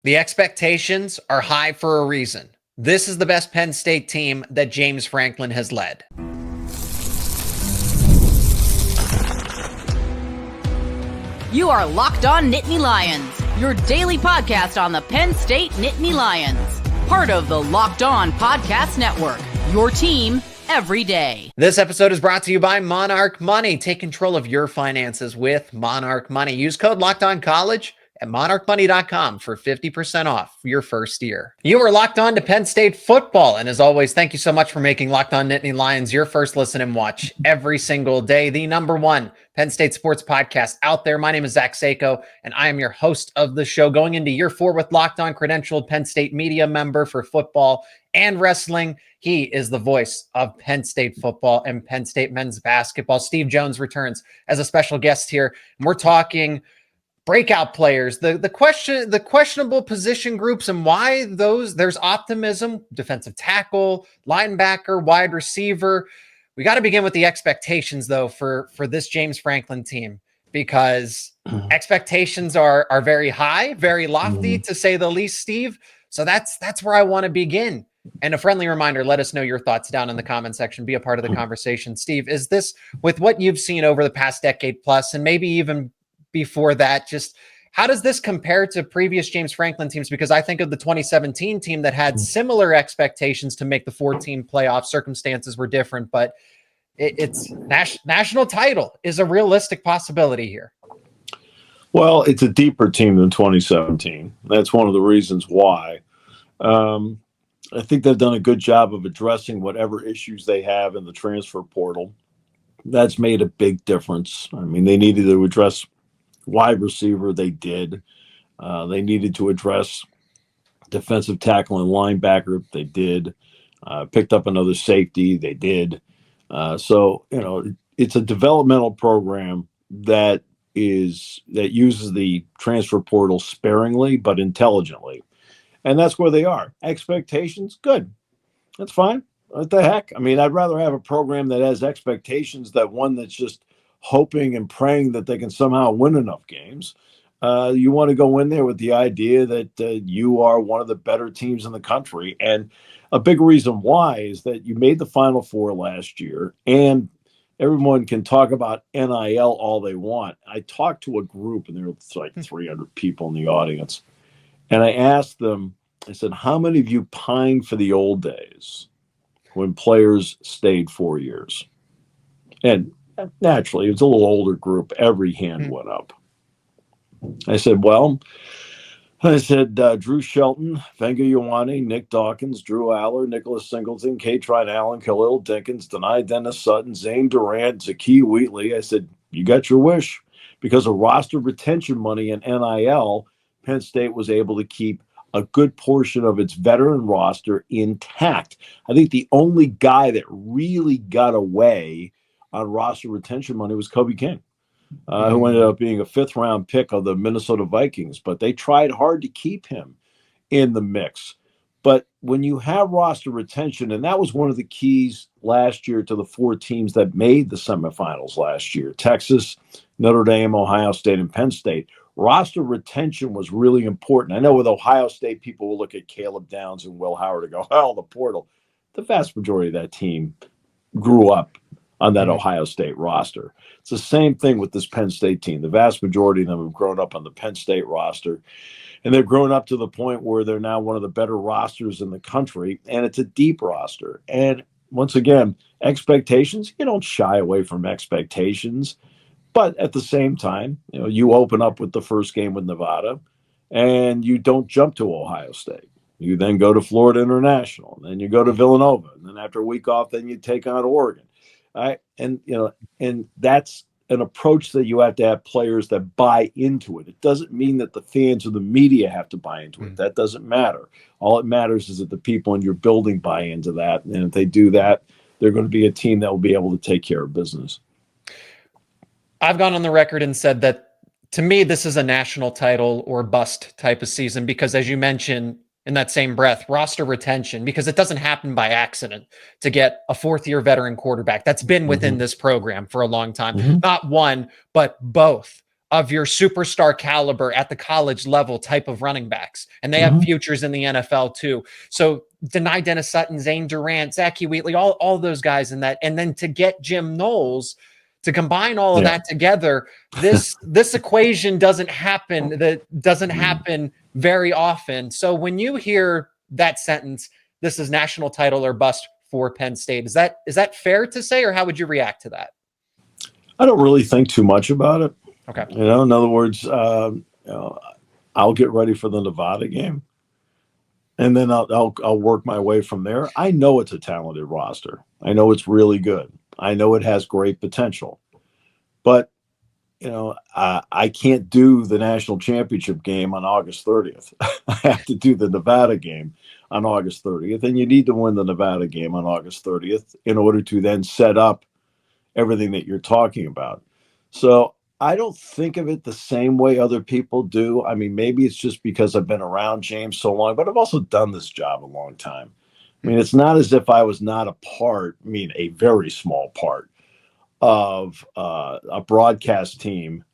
The expectations are high for a reason. This is the best Penn State team that James Franklin has led. You are Locked On Nittany Lions, your daily podcast on the Penn State Nittany Lions. Part of the Locked On Podcast Network, your team every day. This episode is brought to you by Monarch Money. Take control of your finances with Monarch Money. Use code LOCKEDONCollege at monarchmoney.com for 50% off your first year. You are locked on to Penn State football. And as always, thank you so much for making Locked On Nittany Lions your first listen and watch every single day. The number one Penn State sports podcast out there. My name is Zach Seyko, and I am your host of the show. Going into year 4 with Locked On, credentialed Penn State media member for football and wrestling. He is the voice of Penn State football and Penn State men's basketball. Steve Jones returns as a special guest here. And we're talking breakout players, the questionable position groups, and why there's optimism. Defensive tackle, linebacker, wide receiver. We got to begin with the expectations, though, for this James Franklin team, because expectations are very high, very lofty, to say the least, Steve. So that's where I want to begin. And a friendly reminder, let us know your thoughts down in the comment section. Be a part of the conversation. Steve, is this, with what you've seen over the past decade plus, and maybe even before that, just how does this compare to previous James Franklin teams? Because I think of the 2017 team that had similar expectations to make the 4-team playoff. Circumstances were different, but it's national title is a realistic possibility here. Well, it's a deeper team than 2017. That's one of the reasons why. I think they've done a good job of addressing whatever issues they have in the transfer portal. That's made a big difference. I mean, they needed to address wide receiver, they did. They needed to address defensive tackle and linebacker, they did. Picked up another safety, they did. So, it's a developmental program that uses the transfer portal sparingly but intelligently. And that's where they are. Expectations, good. That's fine. What the heck? I mean, I'd rather have a program that has expectations than one that's just hoping and praying that they can somehow win enough games. You want to go in there with the idea that you are one of the better teams in the country. And a big reason why is that you made the Final Four last year, and everyone can talk about NIL all they want. I talked to a group, and there was like 300 people in the audience. And I asked them, I said, how many of you pined for the old days when players stayed 4 years? And naturally, it was a little older group. Every hand went up. I said, Drew Shelton, Venga Ioane, Nick Dawkins, Drew Aller, Nicholas Singleton, Katron Allen, Khalil Dinkins, Denai Dennis Sutton, Zane Durant, Zakee Wheatley. I said, you got your wish. Because of roster retention money and NIL, Penn State was able to keep a good portion of its veteran roster intact. I think the only guy that really got away on roster retention money was Kobe King, who ended up being a 5th-round pick of the Minnesota Vikings. But they tried hard to keep him in the mix. But when you have roster retention, and that was one of the keys last year to the 4 teams that made the semifinals last year, Texas, Notre Dame, Ohio State, and Penn State, roster retention was really important. I know with Ohio State, people will look at Caleb Downs and Will Howard and go, oh, the portal. The vast majority of that team grew up on that Ohio State roster. It's the same thing with this Penn State team. The vast majority of them have grown up on the Penn State roster, and they've grown up to the point where they're now one of the better rosters in the country, and it's a deep roster. And once again, expectations, you don't shy away from expectations. But at the same time, you open up with the first game with Nevada, and you don't jump to Ohio State. You then go to Florida International, and then you go to Villanova, and then after a week off, then you take on Oregon. And that's an approach that you have to have players that buy into it. It doesn't mean that the fans or the media have to buy into it. That doesn't matter. All it matters is that the people in your building buy into that, and if they do that, they're going to be a team that will be able to take care of business. I've gone on the record and said that, to me, this is a national title or bust type of season because, as you mentioned in that same breath, roster retention, because it doesn't happen by accident to get a 4th-year veteran quarterback that's been within this program for a long time. Not one, but both of your superstar caliber at the college level type of running backs. And they have futures in the NFL too. So Denai Dennis Sutton, Zane Durant, Zachy Wheatley, all those guys in that. And then to get Jim Knowles, to combine all of that together, this equation doesn't happen. That doesn't happen very often. So when you hear that sentence, this is national title or bust for Penn State, is that fair to say, or how would you react to that? I don't really think too much about it. Okay. In other words, I'll get ready for the Nevada game, and then I'll work my way from there. I know it's a talented roster. I know it's really good. I know it has great potential, but I can't do the national championship game on August 30th. I have to do the Nevada game on August 30th, and you need to win the Nevada game on August 30th in order to then set up everything that you're talking about. So I don't think of it the same way other people do. I mean, maybe it's just because I've been around James so long, but I've also done this job a long time. I mean, it's not as if I was not a very small part of a broadcast team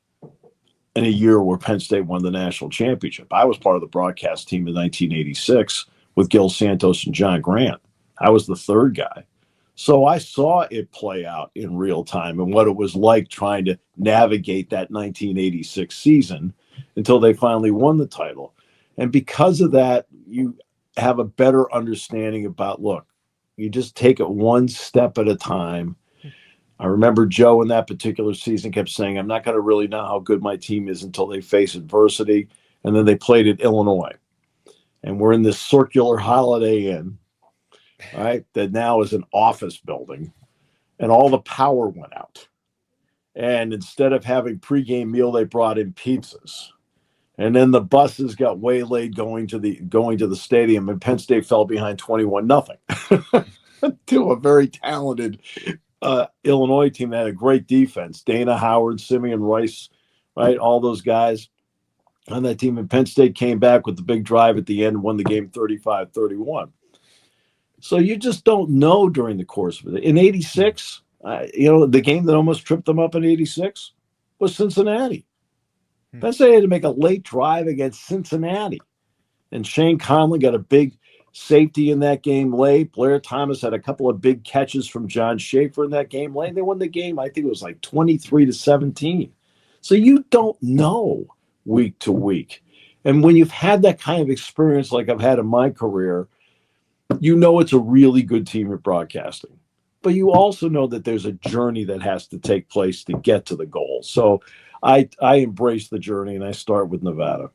in a year where Penn State won the national championship. I was part of the broadcast team in 1986 with Gil Santos and John Grant. I was the third guy. So I saw it play out in real time and what it was like trying to navigate that 1986 season until they finally won the title. And because of that, you have a better understanding about, look, you just take it one step at a time. I remember Joe in that particular season kept saying, I'm not going to really know how good my team is until they face adversity. And then they played at Illinois. And we're in this circular Holiday Inn, right, that now is an office building, and all the power went out. And instead of having pregame meal, they brought in pizzas. And then the buses got waylaid going to the stadium, and Penn State fell behind 21-0 to a very talented Illinois team that had a great defense. Dana Howard, Simeon Rice, right, all those guys on that team. And Penn State came back with the big drive at the end and won the game 35-31. So you just don't know during the course of it. In 86, the game that almost tripped them up in 86 was Cincinnati. Penn State had to make a late drive against Cincinnati. And Shane Conley got a big safety in that game late. Blair Thomas had a couple of big catches from John Schaefer in that game late. They won the game, I think it was like 23-17. So you don't know week to week. And when you've had that kind of experience like I've had in my career, you know it's a really good team at broadcasting. But you also know that there's a journey that has to take place to get to the goal. So I embrace the journey, and I start with Nevada.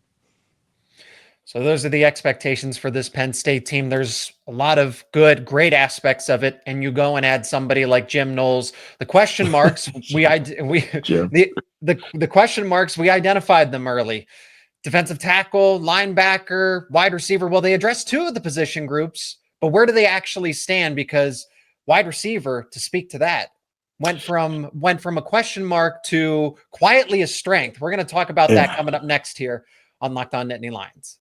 So those are the expectations for this Penn State team. There's a lot of great aspects of it, and you go and add somebody like Jim Knowles. The question marks the question marks, we identified them early. Defensive tackle, linebacker, wide receiver. Well, they addressed two of the position groups, but where do they actually stand? Because wide receiver, to speak to that, went from a question mark to quietly a strength. We're going to talk about that coming up next here on Locked On Nittany Lions.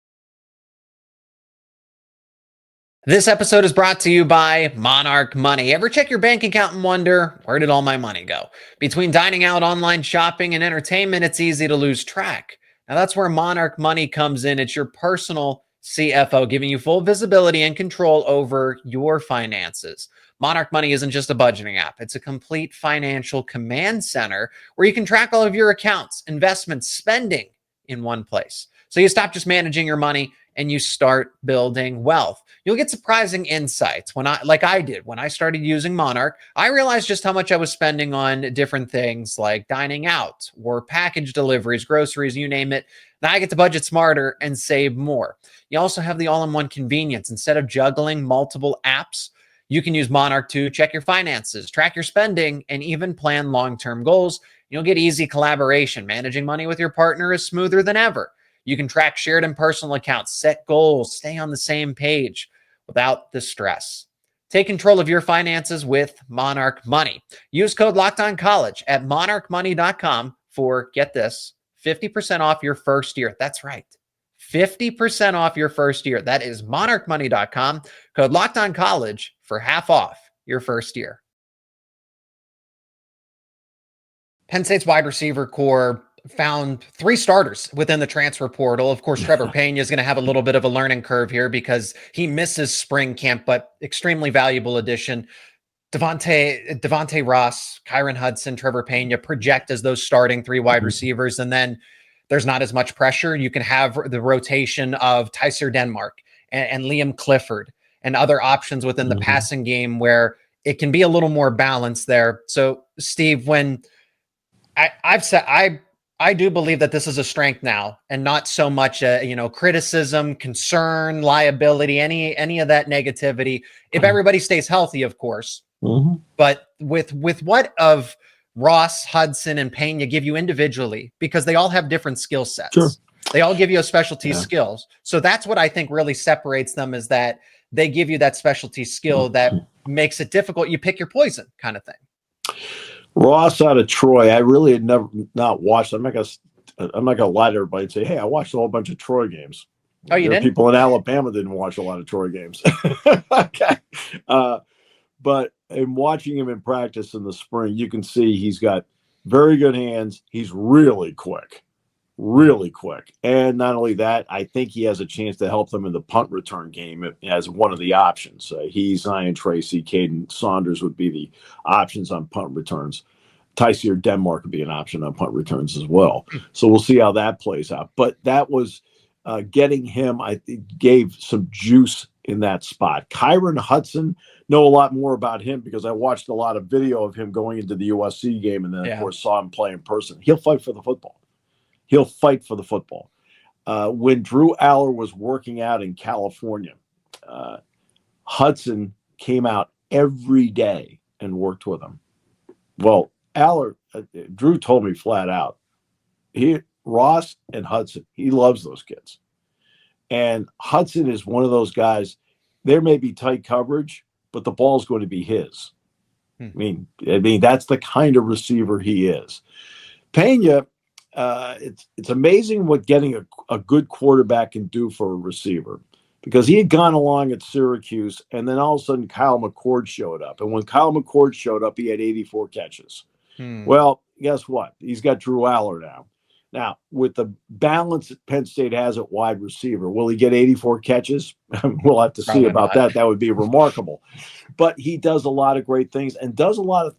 This episode is brought to you by Monarch Money. Ever check your bank account and wonder, where did all my money go? Between dining out, online shopping, and entertainment, it's easy to lose track. Now that's where Monarch Money comes in. It's your personal CFO, giving you full visibility and control over your finances. Monarch Money isn't just a budgeting app. It's a complete financial command center where you can track all of your accounts, investments, spending in one place. So you stop just managing your money and you start building wealth. You'll get surprising insights. When I started using Monarch, I realized just how much I was spending on different things like dining out or package deliveries, groceries, you name it. Now I get to budget smarter and save more. You also have the all-in-one convenience. Instead of juggling multiple apps, you can use Monarch to check your finances, track your spending, and even plan long-term goals. You'll get easy collaboration. Managing money with your partner is smoother than ever. You can track shared and personal accounts, set goals, stay on the same page without the stress. Take control of your finances with Monarch Money. Use code LOCKEDONCollege at monarchmoney.com for, get this, 50% off your first year. That's right, 50% off your first year. That is monarchmoney.com. Code LOCKEDONCollege for half off your first year. Penn State's wide receiver core, found 3 starters within the transfer portal. Of course, Trevor Pena is going to have a little bit of a learning curve here because he misses spring camp, but extremely valuable addition. Devaughnte Ross, Kyron Hudson, Trevor Pena project as those starting 3 wide receivers. And then there's not as much pressure. You can have the rotation of Tyser Denmark and Liam Clifford and other options within the passing game where it can be a little more balanced there. So, Steve, when I've said I do believe that this is a strength now and not so much criticism, concern, liability, any of that negativity. If everybody stays healthy, of course. But with what of Ross, Hudson, and Pena give you individually, because they all have different skill sets. Sure. They all give you a specialty skills. So that's what I think really separates them, is that they give you that specialty skill that makes it difficult. You pick your poison kind of thing. Ross out of Troy, I really had not watched. I'm not gonna lie to everybody and say, hey, I watched a whole bunch of Troy games. Oh, you did? People in Alabama didn't watch a lot of Troy games. Okay. But in watching him in practice in the spring, you can see he's got very good hands. He's really quick. And not only that, I think he has a chance to help them in the punt return game as one of the options. He, Zion Tracy, Caden Saunders would be the options on punt returns. Tyser Denmark would be an option on punt returns as well. So we'll see how that plays out. But that was getting him, I think, gave some juice in that spot. Kyron Hudson, know a lot more about him because I watched a lot of video of him going into the USC game and then, of course, saw him play in person. He'll fight for the football. When Drew Aller was working out in California, Hudson came out every day and worked with him. Well, Drew told me flat out, Ross and Hudson, he loves those kids. And Hudson is one of those guys, there may be tight coverage, but the ball's going to be his. I mean, that's the kind of receiver he is. Pena, it's amazing what getting a good quarterback can do for a receiver, because he had gone along at Syracuse, and then all of a sudden Kyle McCord showed up. And when Kyle McCord showed up, he had 84 catches. Well, guess what? He's got Drew Aller now. Now, with the balance that Penn State has at wide receiver, will he get 84 catches? We'll have to see about that. That would be remarkable. But he does a lot of great things and does a lot of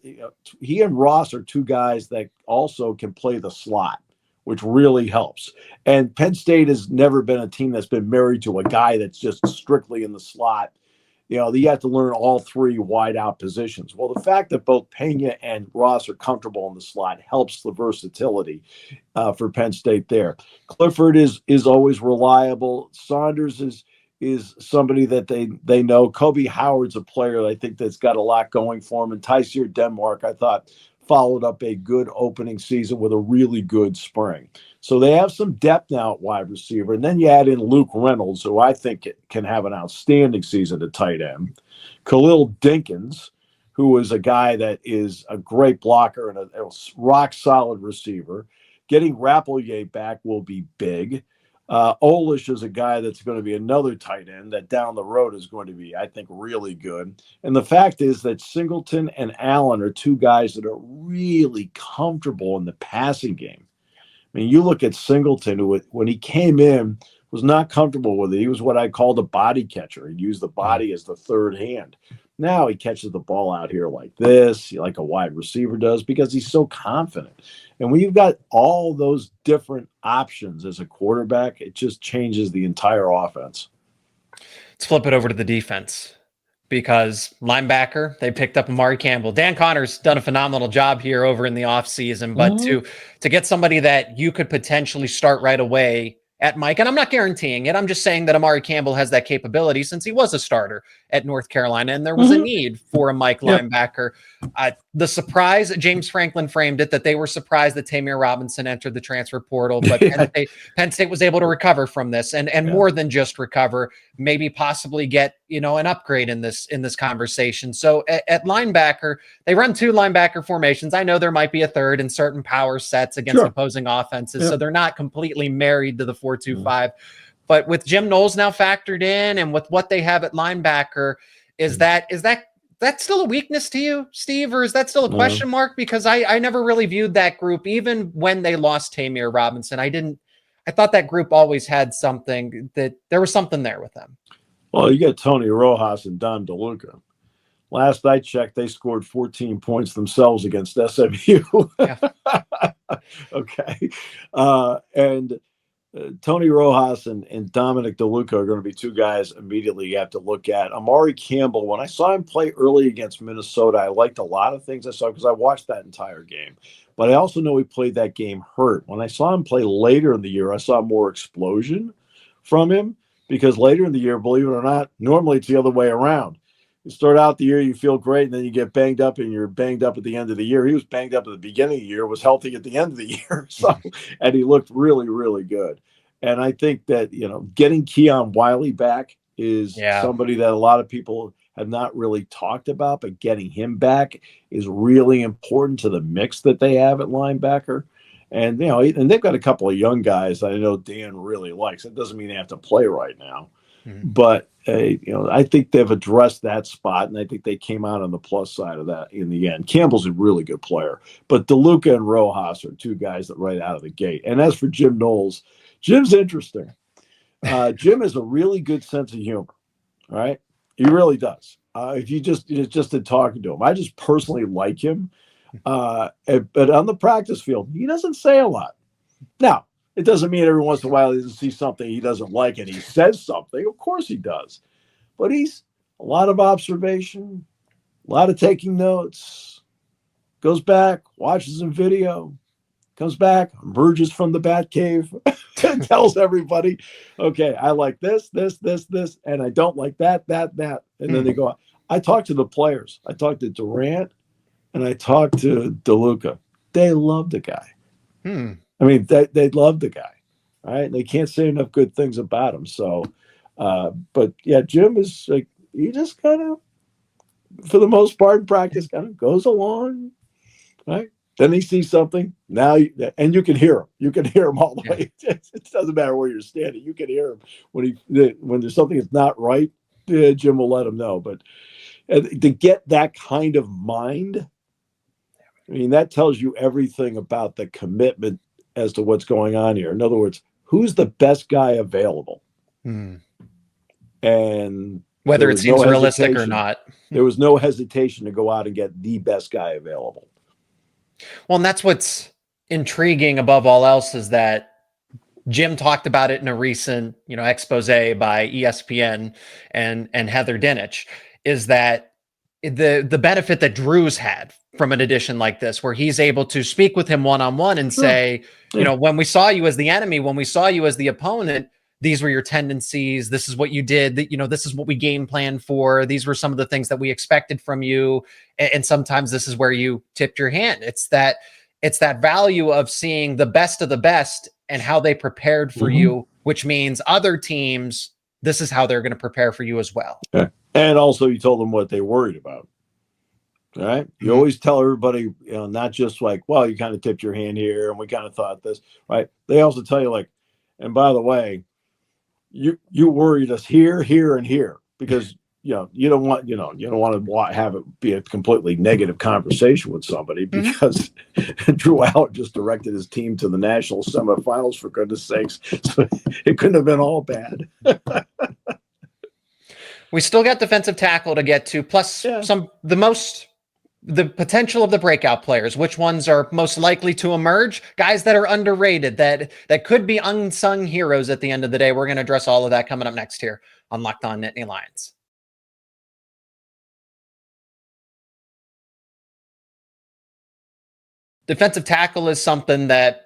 he and Ross are 2 guys that also can play the slot, which really helps. And Penn State has never been a team that's been married to a guy that's just strictly in the slot. You have to learn all 3 wide out positions. Well, the fact that both Pena and Ross are comfortable in the slot helps the versatility for Penn State there. Clifford is always reliable. Saunders is somebody that they know. Kobe Howard's a player I think that's got a lot going for him. And Tyser Denmark, I thought, followed up a good opening season with a really good spring. So they have some depth now at wide receiver. And then you add in Luke Reynolds, who I think can have an outstanding season at tight end. Khalil Dinkins, who is a guy that is a great blocker and a rock-solid receiver. Getting Rappelier back will be big. Olish is a guy that's going to be another tight end that down the road is going to be, I think, really good. And the fact is that Singleton and Allen are 2 guys that are really comfortable in the passing game. I mean, you look at Singleton, who when he came in was not comfortable with it. He was what I called a body catcher. He used the body as the third hand. Now he catches the ball out here like this, like a wide receiver does, because he's so confident. And when you've got all those different options as a quarterback, it just changes the entire offense. Let's flip it over to the defense, because linebacker, they picked up Amari Campbell. Dan Connor's done a phenomenal job here over in the offseason, but to get somebody that you could potentially start right away at Mike, and I'm not guaranteeing it, I'm just saying that Amari Campbell has that capability since he was a starter at North Carolina, and there was a need for a Mike linebacker. The surprise, James Franklin framed it, that they were surprised that Tamir Robinson entered the transfer portal, but Penn State was able to recover from this, and more than just recover, maybe possibly get an upgrade in this conversation. So at linebacker, they run 2 linebacker formations. I know there might be a third in certain power sets against opposing offenses, so they're not completely married to the 4-2-5. But with Jim Knowles now factored in, and with what they have at linebacker, is that that still a weakness to you, Steve, or is that still a question mark? Because I never really viewed that group, even when they lost Tamir Robinson. I thought that group always had something, that there was something there with them. Well, you got Tony Rojas and Don DeLuca. Last I checked, they scored 14 points themselves against SMU. Okay. And Tony Rojas and Dominic DeLuca are going to be two guys immediately you have to look at. Amari Campbell, when I saw him play early against Minnesota, I liked a lot of things I saw because I watched that entire game. But I also know he played that game hurt. When I saw him play later in the year, I saw more explosion from him because later in the year, believe it or not, normally it's the other way around. You start out the year, you feel great, and then you get banged up, and you're banged up at the end of the year. He was banged up at the beginning of the year, was healthy at the end of the year, and he looked really, really good. And I think that, getting Keon Wiley back is somebody that a lot of people have not really talked about, but getting him back is really important to the mix that they have at linebacker. And, and they've got a couple of young guys that I know Dan really likes. It doesn't mean they have to play right now. But, I think they've addressed that spot, and I think they came out on the plus side of that in the end. Campbell's a really good player, but DeLuca and Rojas are two guys that right out of the gate. And as for Jim Knowles, Jim's interesting. Jim has a really good sense of humor, all right? He really does. If you just in talking to him, I just personally like him. But on the practice field, he doesn't say a lot. Now, it doesn't mean every once in a while he doesn't see something he doesn't like and he says something. Of course he does. But he's a lot of observation, a lot of taking notes, goes back, watches some video, comes back, emerges from the bat cave, and tells everybody, okay, I like this, and I don't like that. And then they go, I talked to the players. I talked to Durant, and I talked to DeLuca. They love the guy. I mean, they love the guy, right? They can't say enough good things about him. So, but yeah, Jim is like, he just kind of, for the most part in practice, kind of goes along, right? Then he sees something and you can hear him. You can hear him all the way. It doesn't matter where you're standing. You can hear him when there's something that's not right. Jim will let him know. But to get that kind of mind, I mean, that tells you everything about the commitment as to what's going on here. In other words, who's the best guy available? And whether it seems realistic or not, there was no hesitation to go out and get the best guy available. Well, and that's what's intriguing above all else is that Jim talked about it in a recent, expose by ESPN and Heather Dinich, is that the benefit that Drew's had from an edition like this, where he's able to speak with him one-on-one and say, when we saw you as the enemy, when we saw you as the opponent, these were your tendencies. This is what you did. This is what we game planned for. These were some of the things that we expected from you. And sometimes this is where you tipped your hand. It's that value of seeing the best of the best and how they prepared for you, which means other teams, this is how they're going to prepare for you as well. Yeah. And also you told them what they worried about. All right. You always tell everybody, not just like, well, you kind of tipped your hand here and we kind of thought this, right? They also tell you like, and by the way, you worried us here, and here, because you don't want to have it be a completely negative conversation with somebody because Drew Allen just directed his team to the national semifinals, for goodness sakes. So it couldn't have been all bad. We still got defensive tackle to get to, plus the potential of the breakout players. Which ones are most likely to emerge? Guys that are underrated, that could be unsung heroes at the end of the day. We're going to address all of that coming up next here on Locked On Nittany Lions. Defensive tackle is something that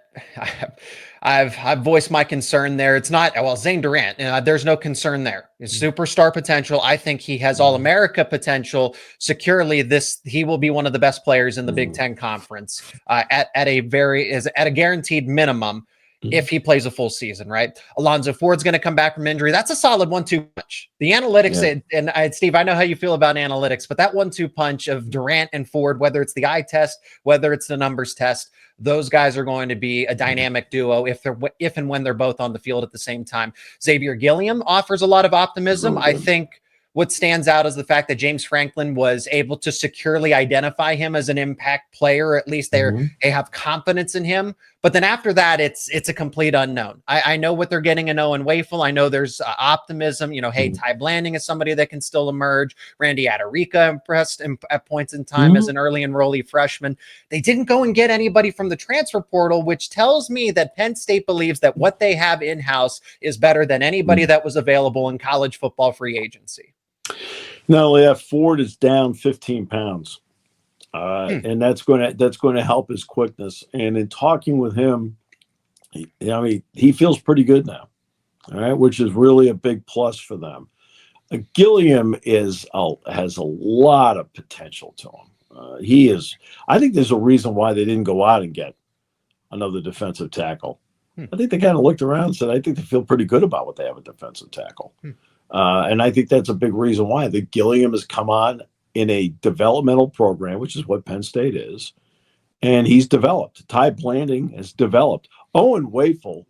I've voiced my concern there. It's not, Zane Durant, there's no concern there. His superstar potential. I think he has All-America potential. Securely, he will be one of the best players in the Big Ten Conference at a guaranteed minimum if he plays a full season, right? Alonzo Ford's going to come back from injury. That's a solid 1-2 punch. The analytics, and Steve, I know how you feel about analytics, but that 1-2 punch of Durant and Ford, whether it's the eye test, whether it's the numbers test, those guys are going to be a dynamic duo if and when they're both on the field at the same time. Xavier Gilliam offers a lot of optimism. I think what stands out is the fact that James Franklin was able to securely identify him as an impact player. At least they have confidence in him. But then after that, it's a complete unknown. I know what they're getting in Owen Wafel. I know there's optimism. Hey, Ty Blanding is somebody that can still emerge. Randy Adarica impressed at points in time as an early enrollee freshman. They didn't go and get anybody from the transfer portal, which tells me that Penn State believes that what they have in-house is better than anybody that was available in college football free agency. Not only that, Ford is down 15 pounds. And that's going to help his quickness. And in talking with him, he feels pretty good now, all right, which is really a big plus for them. Gilliam has a lot of potential to him. I think there's a reason why they didn't go out and get another defensive tackle. I think they kind of looked around and said, I think they feel pretty good about what they have at defensive tackle. And I think that's a big reason why the Gilliam has come on in a developmental program, which is what Penn State is. And he's developed. Ty Blanding has developed. Owen Wafel,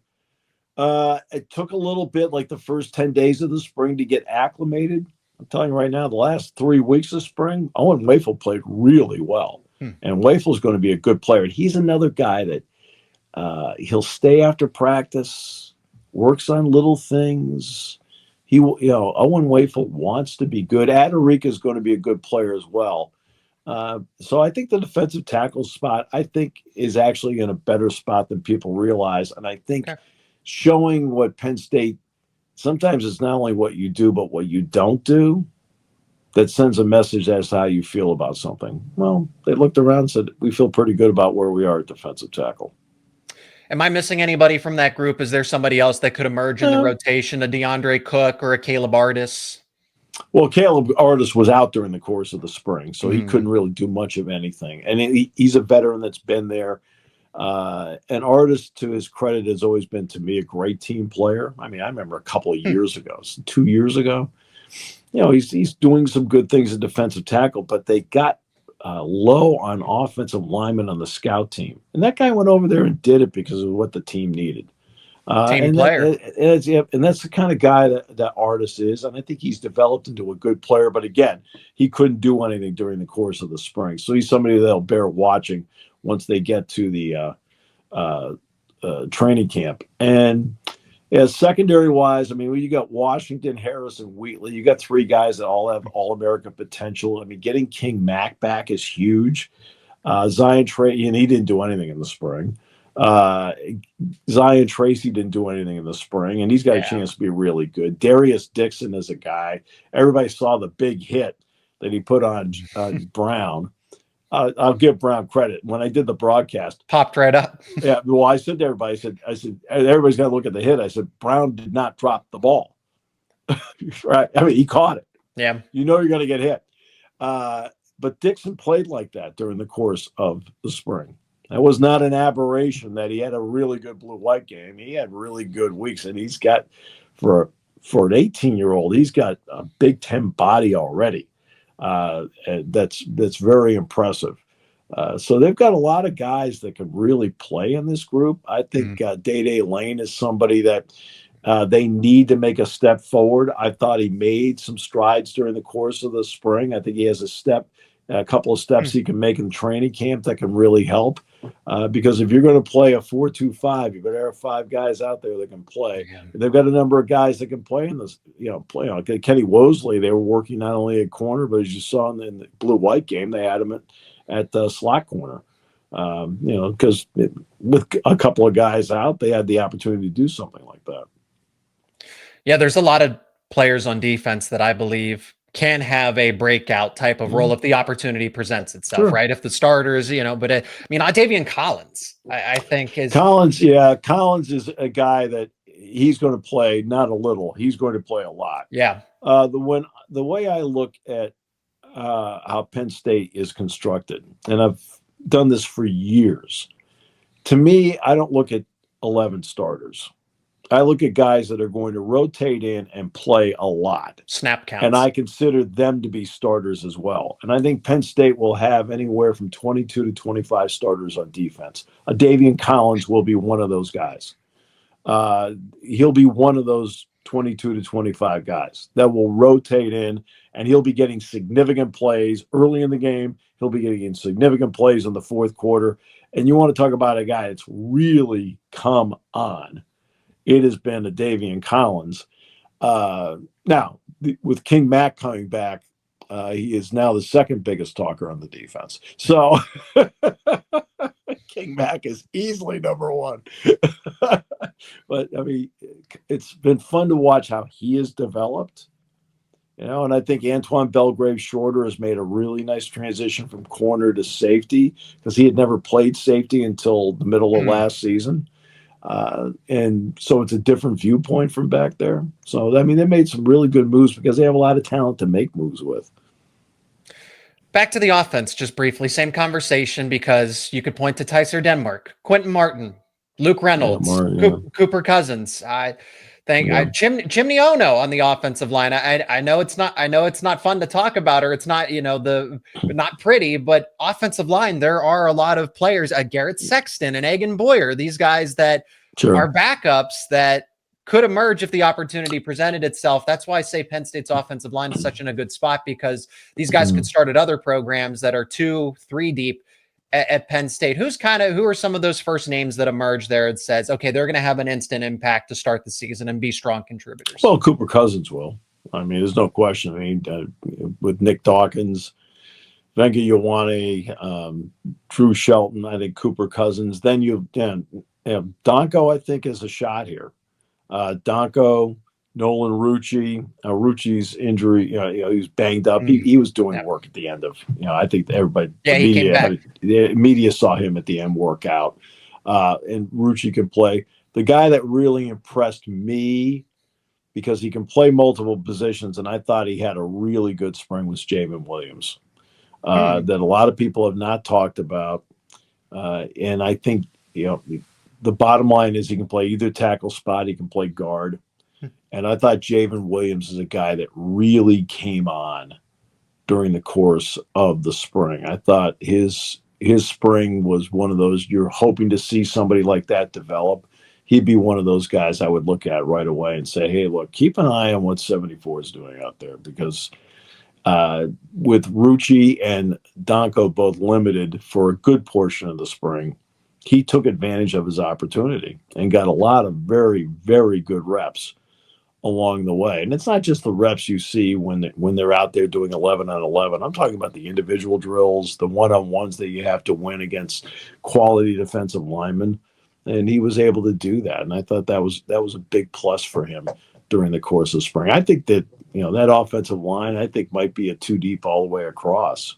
it took a little bit, like the first 10 days of the spring, to get acclimated. I'm telling you right now, the last 3 weeks of spring, Owen Wafel played really well. And Wafel's going to be a good player. And he's another guy that he'll stay after practice, works on little things. Owen Wafel wants to be good. Adarica is going to be a good player as well. So I think the defensive tackle spot, is actually in a better spot than people realize. And I think showing what Penn State, sometimes it's not only what you do, but what you don't do, that sends a message as to how you feel about something. Well, they looked around and said, we feel pretty good about where we are at defensive tackle. Am I missing anybody from that group? Is there somebody else that could emerge in the rotation, a DeAndre Cook or a Caleb Artis? Well, Caleb Artis was out during the course of the spring, so he couldn't really do much of anything. And he's a veteran that's been there. And Artis, to his credit, has always been, to me, a great team player. I remember a couple of years ago, 2 years ago, he's doing some good things at defensive tackle, but they got low on offensive linemen on the scout team. And that guy went over there and did it because of what the team needed. Team player. And that's the kind of guy that Artis is. And I think he's developed into a good player. But again, he couldn't do anything during the course of the spring. So he's somebody that'll bear watching once they get to the training camp. And secondary-wise, you got Washington, Harris, and Wheatley. You got three guys that all have All-American potential. Getting King Mack back is huge. Zion Tracy, and he didn't do anything in the spring. Zion Tracy didn't do anything in the spring, and he's got a chance to be really good. Darius Dixon is a guy. Everybody saw the big hit that he put on Brown. I'll give Brown credit. When I did the broadcast, popped right up. Yeah. Well, I said to everybody, I said, everybody's got to look at the hit. I said, Brown did not drop the ball. Right. He caught it. Yeah. You're going to get hit. But Dixon played like that during the course of the spring. That was not an aberration that he had a really good blue-white game. He had really good weeks, and he's got, for an 18-year-old, he's got a Big Ten body already. That's very impressive. So they've got a lot of guys that can really play in this group. I think Day Lane is somebody that they need to make a step forward. I thought he made some strides during the course of the spring. I think he has a couple of steps he can make in training camp that can really help. Because if you're going to play a 4-2-5, you better have five guys out there that can play. Yeah. They've got a number of guys that can play in this, Kenny Wosley, they were working not only at corner, but as you saw in the blue-white game, they had him at slot corner. Because with a couple of guys out, they had the opportunity to do something like that. Yeah, there's a lot of players on defense that I believe can have a breakout type of role if the opportunity presents itself, right? If the starters, but Octavian Collins, I think is Collins is a guy that he's going to play not a little, he's going to play a lot. Yeah. The way I look at how Penn State is constructed, and I've done this for years, to me, I don't look at 11 starters. I look at guys that are going to rotate in and play a lot. Snap counts. And I consider them to be starters as well. And I think Penn State will have anywhere from 22 to 25 starters on defense. Davian Collins will be one of those guys. He'll be one of those 22 to 25 guys that will rotate in, and he'll be getting significant plays early in the game. He'll be getting significant plays in the fourth quarter. And you want to talk about a guy that's really come on. It has been a Davian Collins. Now, with King Mack coming back, he is now the second biggest talker on the defense. So King Mack is easily number one. But, I mean, it's been fun to watch how he has developed. And I think Antoine Belgrave-Shorter has made a really nice transition from corner to safety because he had never played safety until the middle of last season. And so it's a different viewpoint from back there. So, I mean, they made some really good moves because they have a lot of talent to make moves with. Back to the offense, just briefly, same conversation because you could point to Tyser Denmark, Quentin Martin, Luke Reynolds, Cooper Cousins. Jim Knowles on the offensive line. I know it's not fun to talk about, or it's not, not pretty, but offensive line, there are a lot of players, Garrett Sexton and Egan Boyer, these guys that are backups that could emerge if the opportunity presented itself. That's why I say Penn State's offensive line is such in a good spot, because these guys could start at other programs that are 2-3 deep at Penn State. Who are some of those first names that emerge there and says, okay, they're going to have an instant impact to start the season and be strong contributors? Well, Cooper Cousins will. I mean, there's no question. I mean, with Nick Dawkins, Venga Ioane, Drew Shelton, I think Cooper Cousins. Then Donko, I think, is a shot here. Donko, Nolan Rucci. Rucci's injury, he was banged up. He was doing work at the end of, I think everybody, the media saw him at the end workout. And Rucci can play. The guy that really impressed me, because he can play multiple positions, and I thought he had a really good spring, was Jamin Williams, that a lot of people have not talked about. And I think, the bottom line is he can play either tackle spot, he can play guard. And I thought Jamin Williams is a guy that really came on during the course of the spring. I thought his spring was one of those you're hoping to see somebody like that develop. He'd be one of those guys I would look at right away and say, hey, look, keep an eye on what 74 is doing out there, because with Rucci and Donko both limited for a good portion of the spring, he took advantage of his opportunity and got a lot of very, very good reps along the way. And it's not just the reps you see when they're out there doing 11 on 11. I'm talking about the individual drills, the one-on-ones that you have to win against quality defensive linemen. And he was able to do that. And I thought that was a big plus for him during the course of spring. I think that, that offensive line, I think, might be a 2 deep all the way across.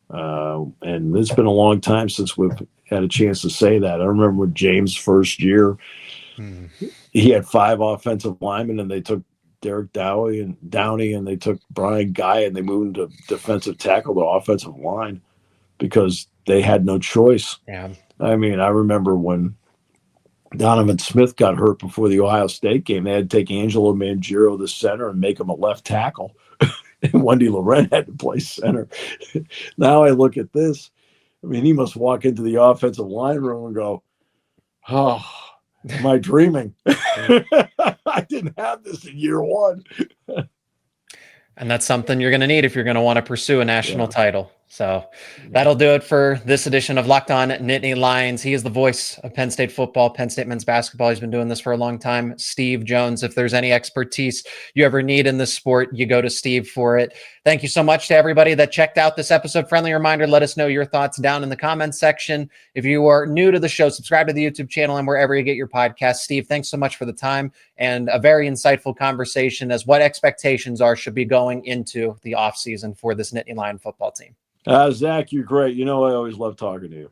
And it's been a long time since we've had a chance to say that. I remember when James' first year, he had 5 offensive linemen, and they took Derek Downey and they took Brian Guy, and they moved him to defensive tackle to offensive line because they had no choice. Yeah. I mean, I remember when Donovan Smith got hurt before the Ohio State game, they had to take Angelo Mangiero, the center, and make him a left tackle. And Wendy Loren had to play center. Now I look at this. I mean, he must walk into the offensive line room and go, oh, am I dreaming? I didn't have this in year 1. And that's something you're going to need if you're going to want to pursue a national title. So that'll do it for this edition of Locked On Nittany Lions. He is the voice of Penn State football, Penn State men's basketball. He's been doing this for a long time. Steve Jones, if there's any expertise you ever need in this sport, you go to Steve for it. Thank you so much to everybody that checked out this episode. Friendly reminder, let us know your thoughts down in the comments section. If you are new to the show, subscribe to the YouTube channel and wherever you get your podcast. Steve, thanks so much for the time and a very insightful conversation as what expectations should be going into the offseason for this Nittany Lion football team. Zach, you're great. I always love talking to you.